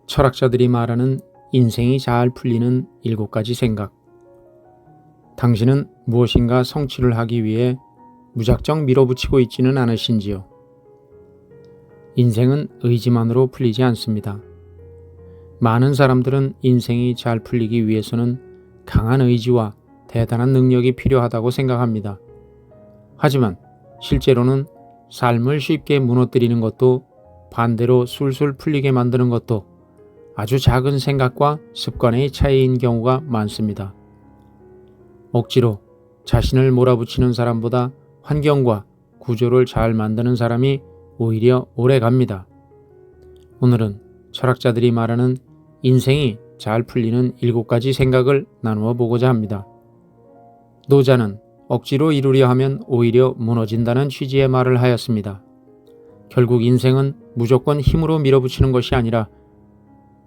철학자들이 말하는 인생이 잘 풀리는 7가지 생각. 당신은 무엇인가 성취를 하기 위해 무작정 밀어붙이고 있지는 않으신지요? 인생은 의지만으로 풀리지 않습니다. 많은 사람들은 인생이 잘 풀리기 위해서는 강한 의지와 대단한 능력이 필요하다고 생각합니다. 하지만 실제로는 삶을 쉽게 무너뜨리는 것도 반대로 술술 풀리게 만드는 것도 아주 작은 생각과 습관의 차이인 경우가 많습니다. 억지로 자신을 몰아붙이는 사람보다 환경과 구조를 잘 만드는 사람이 오히려 오래 갑니다. 오늘은 철학자들이 말하는 인생이 잘 풀리는 7가지 생각을 나누어 보고자 합니다. 노자는 억지로 이루려 하면 오히려 무너진다는 취지의 말을 하였습니다. 결국 인생은 무조건 힘으로 밀어붙이는 것이 아니라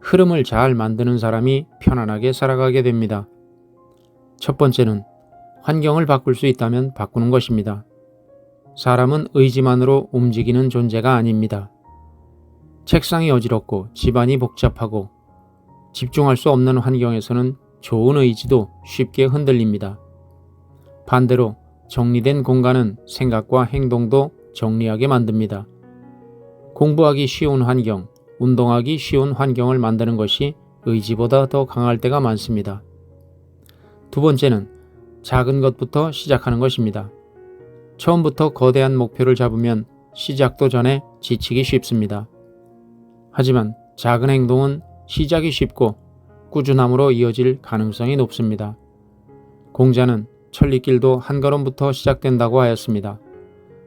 흐름을 잘 만드는 사람이 편안하게 살아가게 됩니다. 첫 번째는 환경을 바꿀 수 있다면 바꾸는 것입니다. 사람은 의지만으로 움직이는 존재가 아닙니다. 책상이 어지럽고 집안이 복잡하고 집중할 수 없는 환경에서는 좋은 의지도 쉽게 흔들립니다. 반대로 정리된 공간은 생각과 행동도 정리하게 만듭니다. 공부하기 쉬운 환경, 운동하기 쉬운 환경을 만드는 것이 의지보다 더 강할 때가 많습니다. 두 번째는 작은 것부터 시작하는 것입니다. 처음부터 거대한 목표를 잡으면 시작도 전에 지치기 쉽습니다. 하지만 작은 행동은 시작이 쉽고 꾸준함으로 이어질 가능성이 높습니다. 공자는 천리길도 한 걸음부터 시작된다고 하였습니다.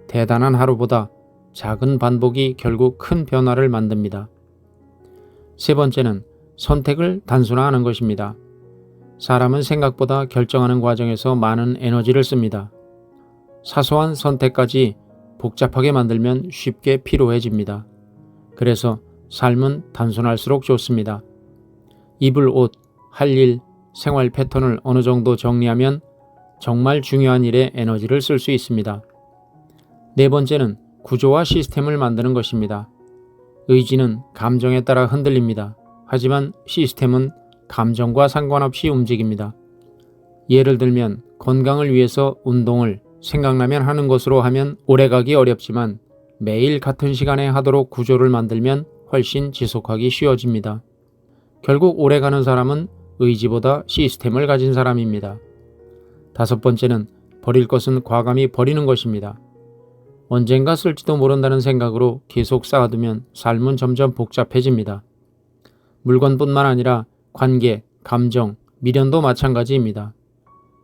대단한 하루보다 작은 반복이 결국 큰 변화를 만듭니다. 세 번째는 선택을 단순화하는 것입니다. 사람은 생각보다 결정하는 과정에서 많은 에너지를 씁니다. 사소한 선택까지 복잡하게 만들면 쉽게 피로해집니다. 그래서 삶은 단순할수록 좋습니다. 입을 옷, 할 일, 생활 패턴을 어느 정도 정리하면 정말 중요한 일에 에너지를 쓸 수 있습니다. 네 번째는 구조와 시스템을 만드는 것입니다. 의지는 감정에 따라 흔들립니다. 하지만 시스템은 감정과 상관없이 움직입니다. 예를 들면 건강을 위해서 운동을 생각나면 하는 것으로 하면 오래가기 어렵지만 매일 같은 시간에 하도록 구조를 만들면 훨씬 지속하기 쉬워집니다. 결국 오래가는 사람은 의지보다 시스템을 가진 사람입니다. 다섯 번째는 버릴 것은 과감히 버리는 것입니다. 언젠가 쓸지도 모른다는 생각으로 계속 쌓아두면 삶은 점점 복잡해집니다. 물건뿐만 아니라 관계, 감정, 미련도 마찬가지입니다.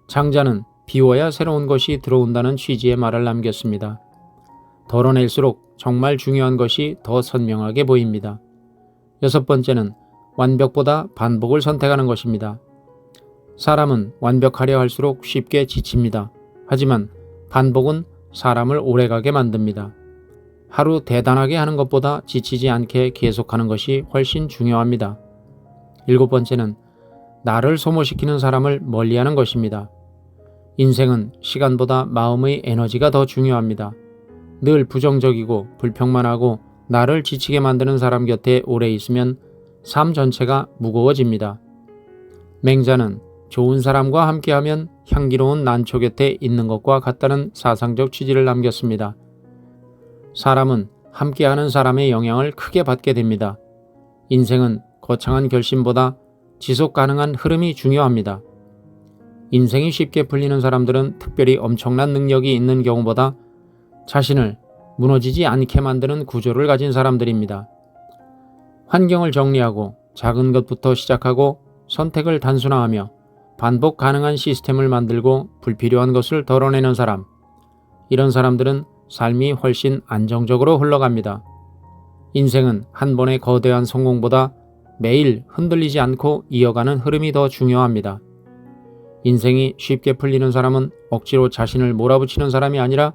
장자는 비워야 새로운 것이 들어온다는 취지의 말을 남겼습니다. 덜어낼수록 정말 중요한 것이 더 선명하게 보입니다. 여섯 번째는 완벽보다 반복을 선택하는 것입니다. 사람은 완벽하려 할수록 쉽게 지칩니다. 하지만 반복은 사람을 오래가게 만듭니다. 하루 대단하게 하는 것보다 지치지 않게 계속하는 것이 훨씬 중요합니다. 일곱 번째는 나를 소모시키는 사람을 멀리하는 것입니다. 인생은 시간보다 마음의 에너지가 더 중요합니다. 늘 부정적이고 불평만하고 나를 지치게 만드는 사람 곁에 오래 있으면 삶 전체가 무거워집니다. 맹자는 좋은 사람과 함께하면 향기로운 난초 곁에 있는 것과 같다는 사상적 취지를 남겼습니다. 사람은 함께하는 사람의 영향을 크게 받게 됩니다. 인생은 거창한 결심보다 지속 가능한 흐름이 중요합니다. 인생이 쉽게 풀리는 사람들은 특별히 엄청난 능력이 있는 경우보다 자신을 무너지지 않게 만드는 구조를 가진 사람들입니다. 환경을 정리하고 작은 것부터 시작하고 선택을 단순화하며 반복 가능한 시스템을 만들고 불필요한 것을 덜어내는 사람. 이런 사람들은 삶이 훨씬 안정적으로 흘러갑니다. 인생은 한 번의 거대한 성공보다 매일 흔들리지 않고 이어가는 흐름이 더 중요합니다. 인생이 쉽게 풀리는 사람은 억지로 자신을 몰아붙이는 사람이 아니라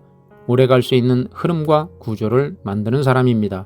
오래 갈 수 있는 흐름과 구조를 만드는 사람입니다.